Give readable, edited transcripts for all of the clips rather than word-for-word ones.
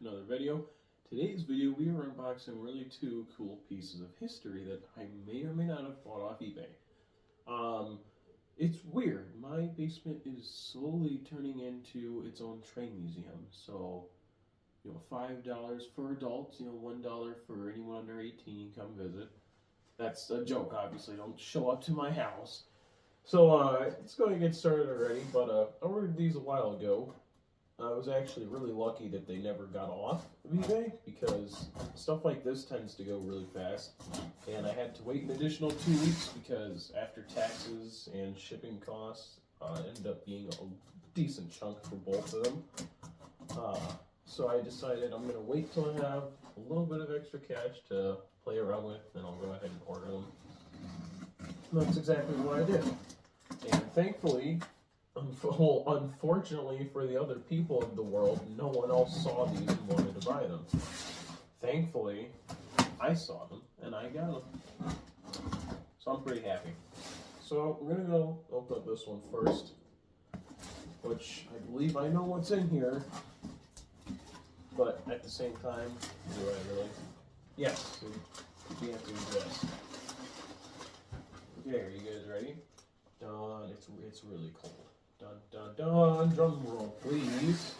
to another video. Today's video we are unboxing really two cool pieces of history that I may or may not have bought off eBay. It's weird. My basement is slowly turning into its own train museum. So, $5 for adults, $1 for anyone under 18, come visit. That's a joke, obviously. Don't show up to my house. So, it's going to get started already, but I ordered these a while ago. I was actually really lucky that they never got off of eBay because stuff like this tends to go really fast. And I had to wait an additional 2 weeks because after taxes and shipping costs, it ended up being a decent chunk for both of them. So I decided I'm going to wait till I have a little bit of extra cash to play around with, and I'll go ahead and order them. And that's exactly what I did. And thankfully, unfortunately for the other people of the world, no one else saw these and wanted to buy them. Thankfully, I saw them and I got them. So I'm pretty happy. So we're going to go open up this one first, which I believe I know what's in here, but at the same time, do I really? Yes, the answer is yes. Okay, are you guys ready? Done. It's really cold. Dun dun dun, drum roll please.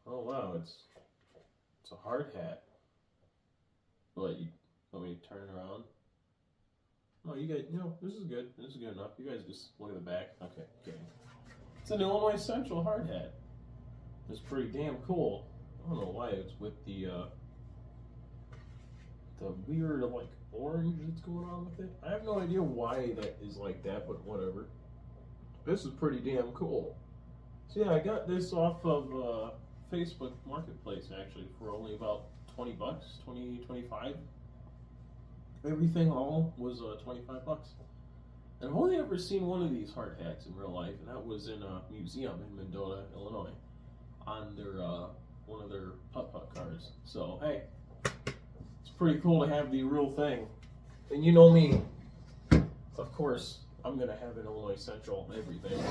Oh wow, it's a hard hat. What, you want me to turn it around? Oh, you guys, this is good. This is good enough. You guys just look at the back. Okay, kidding. It's an Illinois Central hard hat. It's pretty damn cool. I don't know why it's with the weird like orange that's going on with it. I have no idea why that is like that, but whatever. This is pretty damn cool. So yeah, I got this off of Facebook Marketplace actually for only about 20 bucks, 25. Everything all was 25 bucks. And I've only ever seen one of these hard hats in real life, and that was in a museum in Mendota, Illinois, on their one of their putt-putt cars. So hey, it's pretty cool to have the real thing. And you know me, of course, I'm going to have an Illinois Central everything.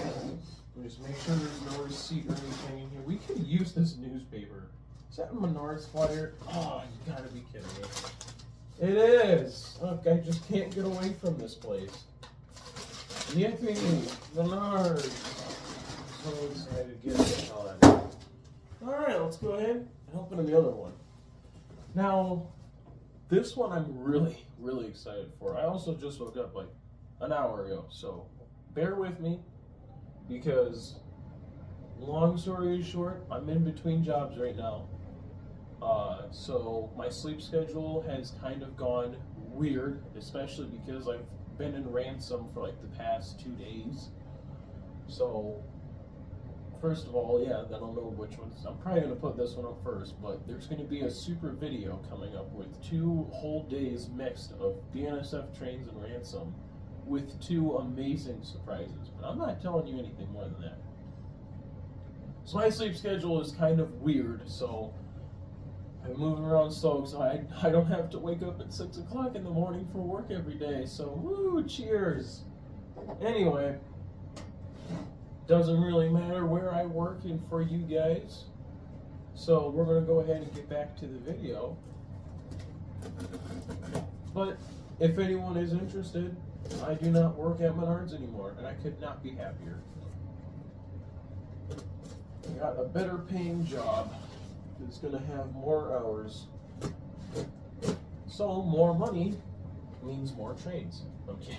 Just make sure there's no receipt or anything in here. We could use this newspaper. Is that a Menards flyer? Oh, you gotta be kidding me. It is! Look, I just can't get away from this place. Yippee! Menards! I'm so excited to get the hell out of here. Alright, let's go ahead and open the other one. Now, this one I'm really, really excited for. I also just woke up like an hour ago, so bear with me because long story short, I'm in between jobs right now. So my sleep schedule has kind of gone weird, especially because I've been in ransom for like the past 2 days. So first of all, yeah, I don't know which ones. I'm probably going to put this one up first, but there's going to be a super video coming up with 2 whole days mixed of BNSF trains and ransom with 2 amazing surprises. But I'm not telling you anything more than that. So my sleep schedule is kind of weird, so I'm moving around so I don't have to wake up at 6 o'clock in the morning for work every day. So woo, cheers. Anyway, doesn't really matter where I work and for you guys. So we're going to go ahead and get back to the video. But if anyone is interested, I do not work at Menards anymore, and I could not be happier. I got a better paying job that's going to have more hours. So more money means more trains. I'm kidding.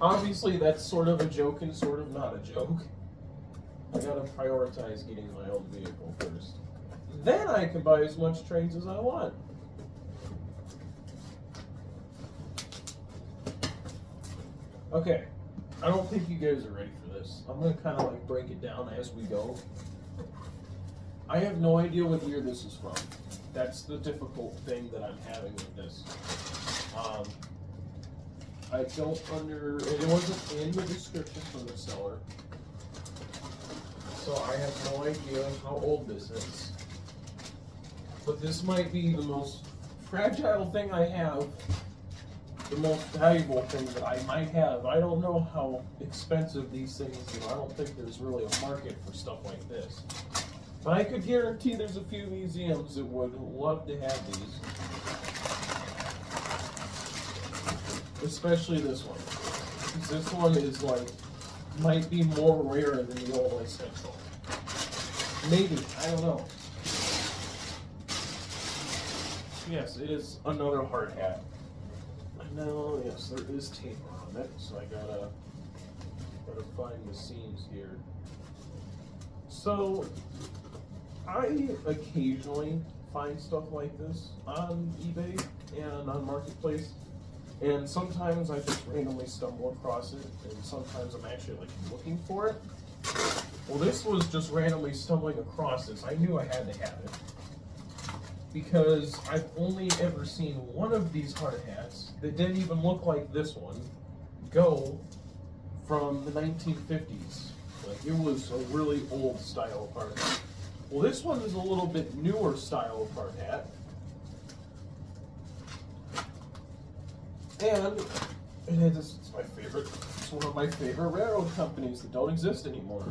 Obviously, that's sort of a joke and sort of not a joke. I gotta prioritize getting my own vehicle first. Then I can buy as much trains as I want. Okay, I don't think you guys are ready for this. I'm gonna kind of like break it down as we go. I have no idea what year this is from. That's the difficult thing that I'm having with this. It wasn't in the description from the seller, so I have no idea how old this is. But this might be the most fragile thing I have, the most valuable thing that I might have. I don't know how expensive these things are. I don't think there's really a market for stuff like this. But I could guarantee there's a few museums that would love to have these. Especially this one. Because this one is like, might be more rare than the old Essential. Maybe, I don't know. Yes, it is another hard hat. Now, yes, there is tape on it, so I gotta find the seams here. So, I occasionally find stuff like this on eBay and on Marketplace, and sometimes I just randomly stumble across it, and sometimes I'm actually like looking for it. Well, this was just randomly stumbling across this. I knew I had to have it because I've only ever seen one of these hard hats that didn't even look like this one go from the 1950s. Like, it was a really old style of hard hat. Well, this one is a little bit newer style of hard hat. And it's my favorite. It's one of my favorite railroad companies that don't exist anymore.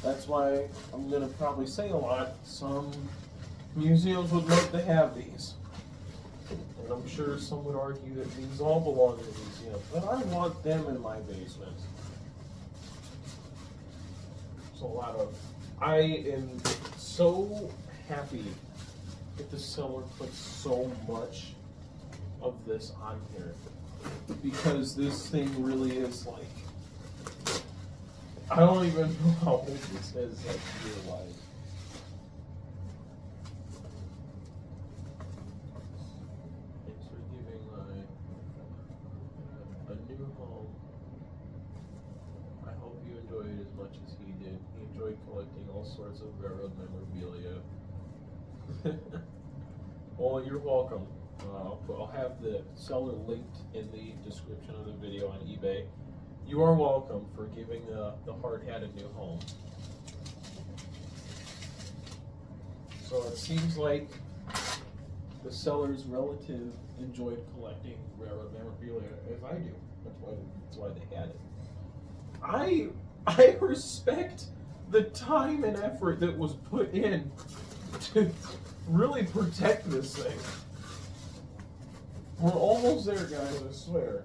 That's why I'm gonna probably say a lot. Some museums would love to have these. And I'm sure some would argue that these all belong in a museum, but I want them in my basement. There's a lot of... I am so happy that the seller puts so much of this on here, because this thing really is like... I don't even know how old this is, like, real-wise. Thanks for giving a new home. I hope you enjoyed it as much as he did. He enjoyed collecting all sorts of railroad memorabilia. Well, you're welcome. I'll have the seller linked in the description of the video on eBay. You are welcome for giving the hard hat a new home. So it seems like the seller's relative enjoyed collecting railroad memorabilia as I do. That's why they had it. I respect the time and effort that was put in to really protect this thing. We're almost there, guys, I swear.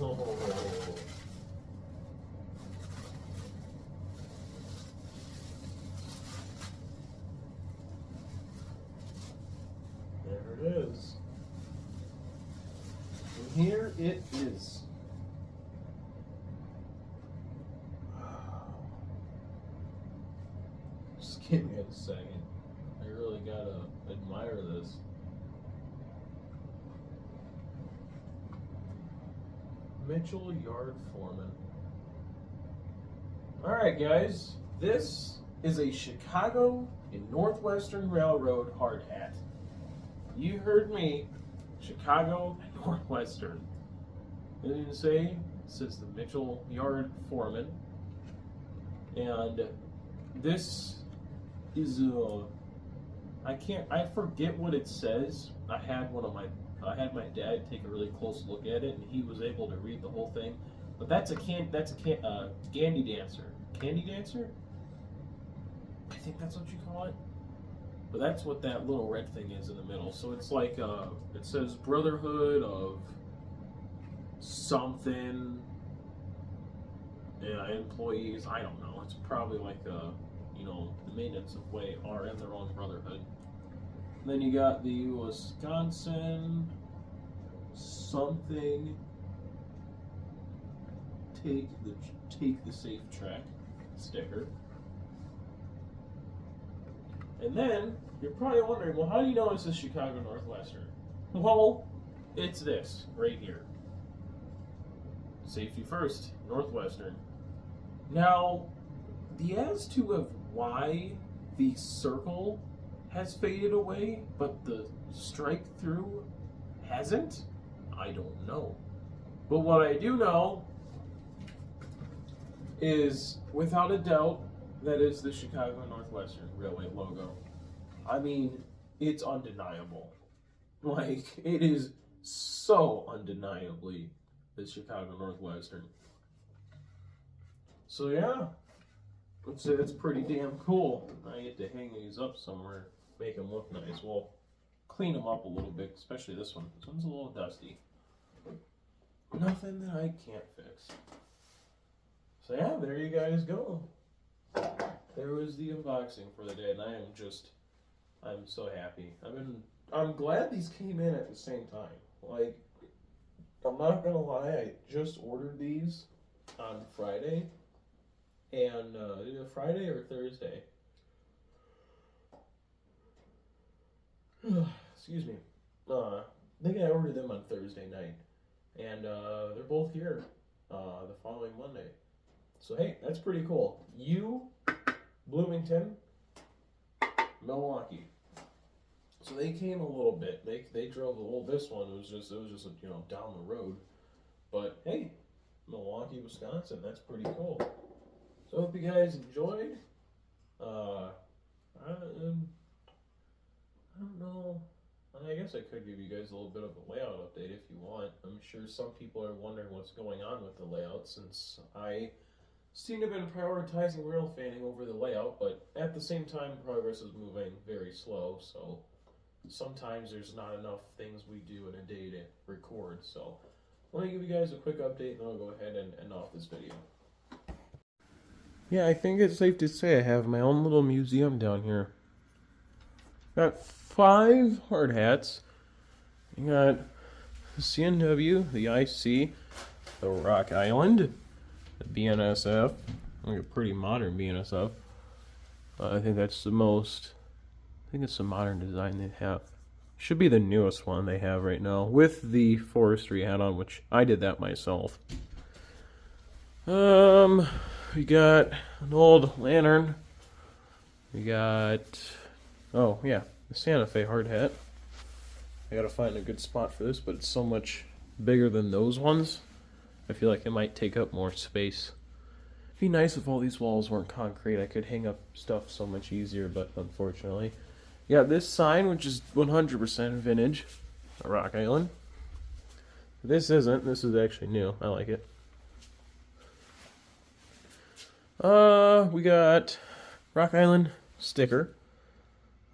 Oh. There it is. And here it is. Just give me a second. I really gotta admire this. Mitchell Yard Foreman. Alright guys, this is a Chicago and Northwestern Railroad hard hat. You heard me, Chicago and Northwestern. It didn't say, it says the Mitchell Yard Foreman. And this is I forget what it says. I had my dad take a really close look at it, and he was able to read the whole thing. But that's a candy dancer. Candy dancer? I think that's what you call it. But that's what that little red thing is in the middle. So it's like it says Brotherhood of something. Yeah, employees. I don't know. It's probably like the maintenance of way are in their own brotherhood. And then you got the Wisconsin something take the safe track sticker. And then you're probably wondering, well, how do you know it's a Chicago Northwestern? Well, it's this right here. Safety first, Northwestern. Now, the as to of why the circle has faded away, but the strike through hasn't? I don't know. But what I do know is, without a doubt, that is the Chicago Northwestern Railway logo. I mean, it's undeniable. Like, it is so undeniably the Chicago Northwestern. So yeah, I'd say that's pretty damn cool. I get to hang these up somewhere, make them look nice. We'll clean them up a little bit, especially this one. This one's a little dusty. Nothing that I can't fix. So yeah, there you guys go. There was the unboxing for the day, and I'm so happy. I'm glad these came in at the same time. Like, I'm not gonna lie, I just ordered these on Friday, and either Friday or Thursday. Excuse me. I think I ordered them on Thursday night, and they're both here the following Monday. So hey, that's pretty cool. Bloomington, Milwaukee. So they came a little bit. They drove a little. This one was just down the road. But hey, Milwaukee, Wisconsin. That's pretty cool. So I hope you guys enjoyed. I don't know. I guess I could give you guys a little bit of a layout update if you want. I'm sure some people are wondering what's going on with the layout, since I seem to have been prioritizing rail fanning over the layout, but at the same time, progress is moving very slow, so sometimes there's not enough things we do in a day to record. So let me give you guys a quick update, and then I'll go ahead and end off this video. Yeah, I think it's safe to say I have my own little museum down here. Got 5 hard hats. You got the CNW, the IC, the Rock Island, the BNSF, like a pretty modern BNSF. I think that's the most, I think it's the modern design they have. Should be the newest one they have right now, with the forestry hat on, which I did that myself. We got an old lantern. We got, oh yeah, the Santa Fe hard hat. I gotta find a good spot for this, but it's so much bigger than those ones. I feel like it might take up more space. It'd be nice if all these walls weren't concrete. I could hang up stuff so much easier, but unfortunately. Yeah, this sign, which is 100% vintage, a Rock Island. This isn't. This is actually new. I like it. We got Rock Island sticker.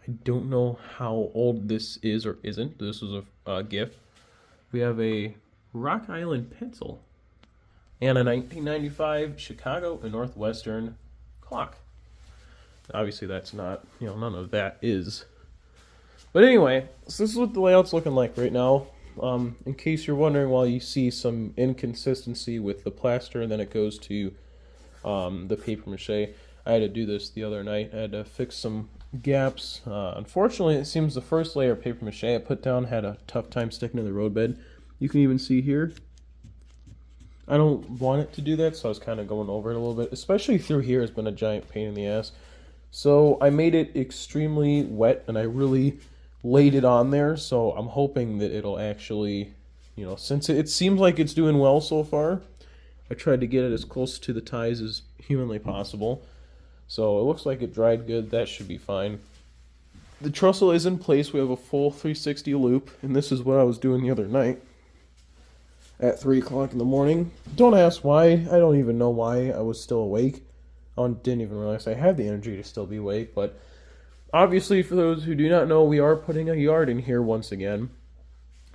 I don't know how old this is or isn't. This was a gift. We have a Rock Island pencil and a 1995 Chicago and Northwestern clock. Obviously that's not, none of that is. But anyway, so this is what the layout's looking like right now. In case you're wondering why you see some inconsistency with the plaster and then it goes to the paper mache. I had to do this the other night. I had to fix some gaps. Unfortunately, it seems the first layer of paper mache I put down had a tough time sticking to the roadbed. You can even see here. I don't want it to do that, so I was kind of going over it a little bit. Especially through here has been a giant pain in the ass. So I made it extremely wet, and I really laid it on there. So I'm hoping that it'll actually, since it seems like it's doing well so far, I tried to get it as close to the ties as humanly possible. So it looks like it dried good. That should be fine. The trussel is in place. We have a full 360 loop, and this is what I was doing the other night at 3 o'clock in the morning. Don't ask why. I don't even know why I was still awake. I didn't even realize I had the energy to still be awake, but obviously for those who do not know, we are putting a yard in here once again.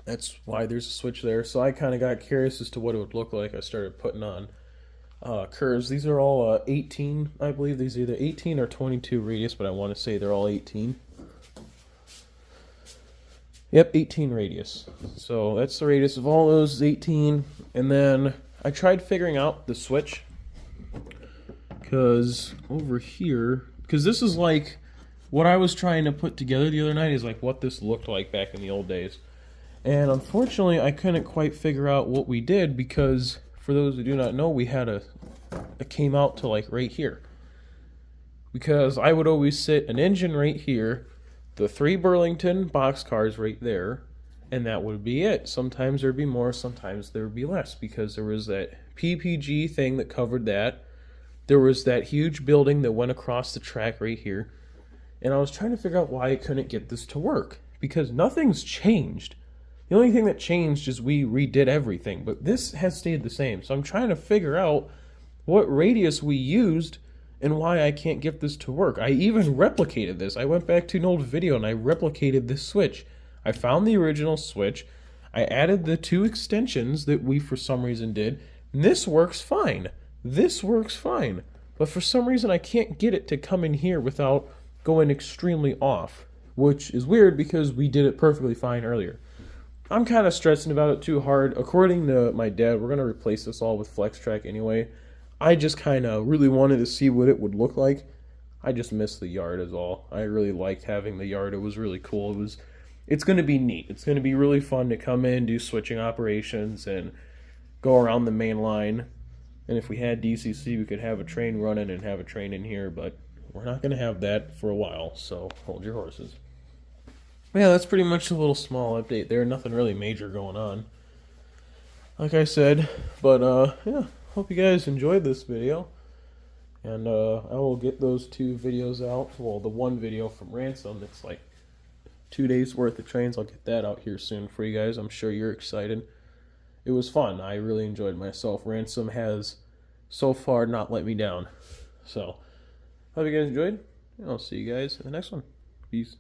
That's why there's a switch there. So I kind of got curious as to what it would look like. I started putting on curves. These are all 18, I believe. These are either 18 or 22 radius, but I want to say they're all 18. Yep, 18 radius. So that's the radius of all those, 18. And then I tried figuring out the switch. Because over here, because this is like what I was trying to put together the other night is like what this looked like back in the old days. And unfortunately, I couldn't quite figure out what we did because, for those who do not know, we had it came out to like right here. Because I would always sit an engine right here, the 3 Burlington boxcars right there, and that would be it. Sometimes there'd be more, sometimes there would be less, because there was that PPG thing that covered that. There was that huge building that went across the track right here. And I was trying to figure out why I couldn't get this to work, because nothing's changed. The only thing that changed is we redid everything, but this has stayed the same. So I'm trying to figure out what radius we used and why I can't get this to work. I even replicated this. I went back to an old video and I replicated this switch. I found the original switch. I added the 2 extensions that we for some reason did. And this works fine. This works fine. But for some reason I can't get it to come in here without going extremely off, which is weird because we did it perfectly fine earlier. I'm kind of stressing about it too hard. According to my dad, we're going to replace this all with Flex Track anyway. I just kind of really wanted to see what it would look like. I just missed the yard is all. I really liked having the yard. It was really cool. It's going to be neat. It's going to be really fun to come in, do switching operations, and go around the main line. And if we had DCC, we could have a train running and have a train in here, but we're not going to have that for a while, so hold your horses. Yeah, that's pretty much a little small update there. Nothing really major going on, like I said. But, yeah, hope you guys enjoyed this video. And I will get those 2 videos out. Well, the 1 video from Ransom, it's like 2 days worth of trains. I'll get that out here soon for you guys. I'm sure you're excited. It was fun. I really enjoyed myself. Ransom has so far not let me down. So, hope you guys enjoyed. And I'll see you guys in the next one. Peace.